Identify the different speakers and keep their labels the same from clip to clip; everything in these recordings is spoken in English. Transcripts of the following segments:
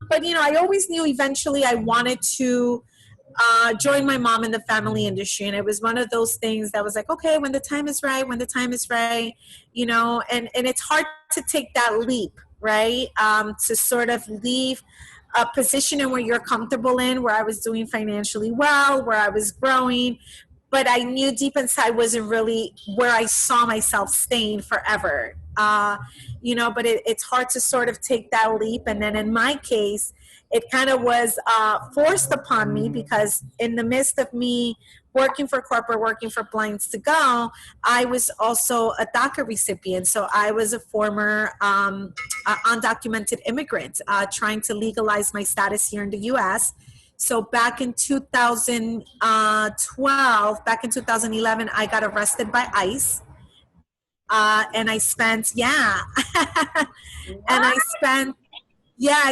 Speaker 1: But, I always knew eventually I wanted to join my mom in the family industry. And it was one of those things that was like, okay, when the time is right, when the time is right, and it's hard to take that leap, right? To sort of leave a position in where you're comfortable in, where I was doing financially well, where I was growing, but I knew deep inside wasn't really where I saw myself staying forever. But it's hard to sort of take that leap. And then in my case, it kind of was forced upon me, because in the midst of me working for corporate, working for Blinds to Go, I was also a DACA recipient. So I was a former undocumented immigrant trying to legalize my status here in the U.S. So back in 2012, back in 2011, I got arrested by ICE. And I spent, and I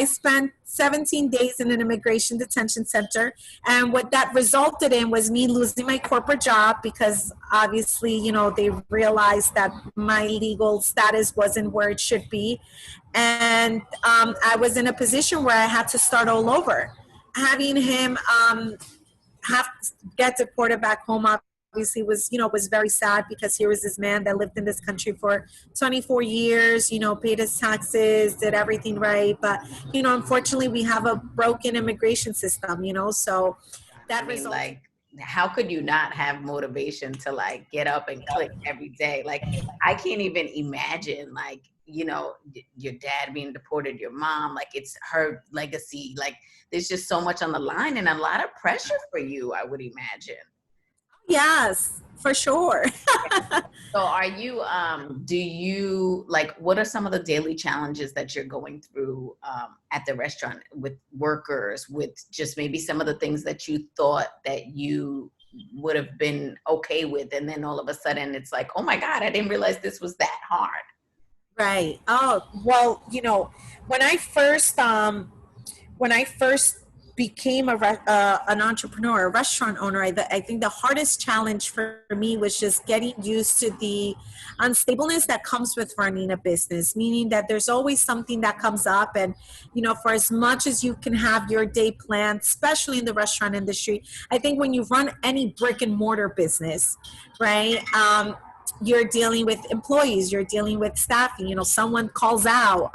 Speaker 1: spent 17 days in an immigration detention center. And what that resulted in was me losing my corporate job, because obviously, they realized that my legal status wasn't where it should be. And I was in a position where I had to start all over. Having him have to get deported back home obviously was very sad, because here was this man that lived in this country for 24 years, paid his taxes, did everything right. But, unfortunately we have a broken immigration system, so that
Speaker 2: like, how could you not have motivation to like get up and click every day? Like, I can't even imagine, like, your dad being deported, your mom, like it's her legacy. Like, there's just so much on the line and a lot of pressure for you, I would imagine.
Speaker 1: Yes, for sure.
Speaker 2: So are you, do you, like, what are some of the daily challenges that you're going through at the restaurant with workers, with just maybe some of the things that you thought that you would have been okay with, and then all of a sudden it's like, oh my God, I didn't realize this was that hard.
Speaker 1: Right. Oh, well, when I first became an entrepreneur, a restaurant owner, I think the hardest challenge for me was just getting used to the unstableness that comes with running a business, meaning that there's always something that comes up. And, for as much as you can have your day planned, especially in the restaurant industry, I think when you run any brick and mortar business, right, you're dealing with employees, you're dealing with staffing, someone calls out,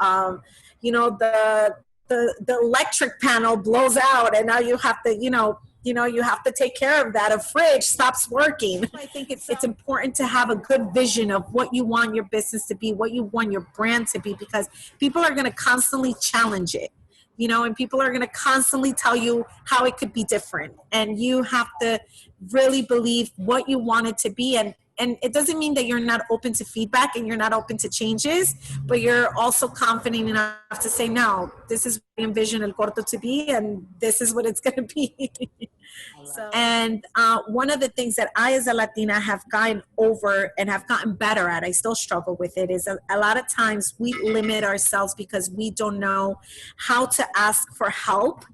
Speaker 1: the electric panel blows out, and now you have to, you have to take care of that. A fridge stops working. I think it's important to have a good vision of what you want your business to be, what you want your brand to be, because people are going to constantly challenge it, and people are going to constantly tell you how it could be different. And you have to really believe what you want it to be. And it doesn't mean that you're not open to feedback and you're not open to changes, but you're also confident enough to say, no, this is what I envision El Corto to be, and this is what it's going to be. And one of the things that I, as a Latina, have gotten over and have gotten better at, I still struggle with it, is a lot of times we limit ourselves because we don't know how to ask for help,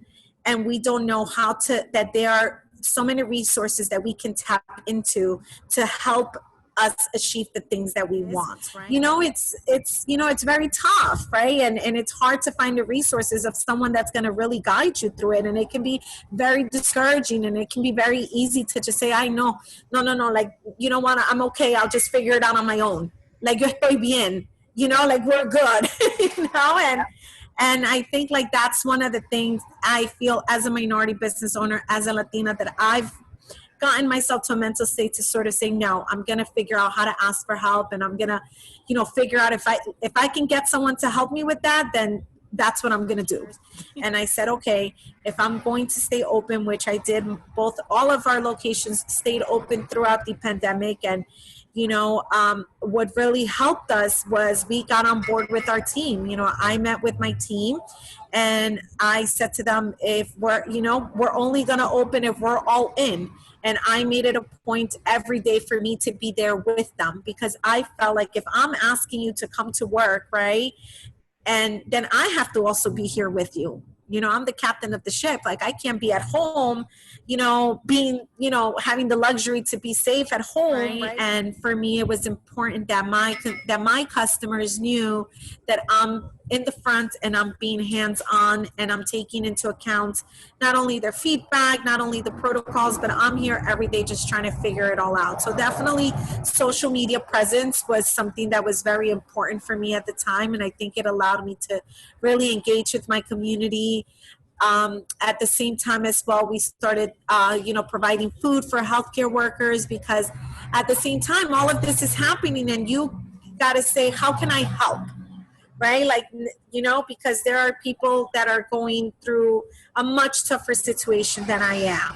Speaker 1: and we don't know that there are so many resources that we can tap into to help us achieve the things that we want. Right? It's very tough, right? And it's hard to find the resources of someone that's going to really guide you through it. And it can be very discouraging, and it can be very easy to just say, I know, no, like, you know what, I'm okay. I'll just figure it out on my own. Like, yo estoy bien, like, we're good, And I think, like, that's one of the things I feel as a minority business owner, as a Latina, that I've gotten myself to a mental state to sort of say, no, I'm going to figure out how to ask for help. And I'm going to, figure out if I can get someone to help me with that, then that's what I'm going to do. And I said, okay, if I'm going to stay open, which I did, all of our locations stayed open throughout the pandemic. And, what really helped us was we got on board with our team. I met with my team, and I said to them, if we're only going to open if we're all in. And I made it a point every day for me to be there with them, because I felt like if I'm asking you to come to work, right, and then I have to also be here with you. I'm the captain of the ship. Like, I can't be at home, being, having the luxury to be safe at home. Right. And for me, it was important that my customers knew that I'm in the front and I'm being hands-on and I'm taking into account not only their feedback, not only the protocols, but I'm here every day just trying to figure it all out. So definitely social media presence was something that was very important for me at the time, and I think it allowed me to really engage with my community. At the same time as well, we started, providing food for healthcare workers, because at the same time, all of this is happening and you got to say, how can I help? Right? Like, because there are people that are going through a much tougher situation than I am.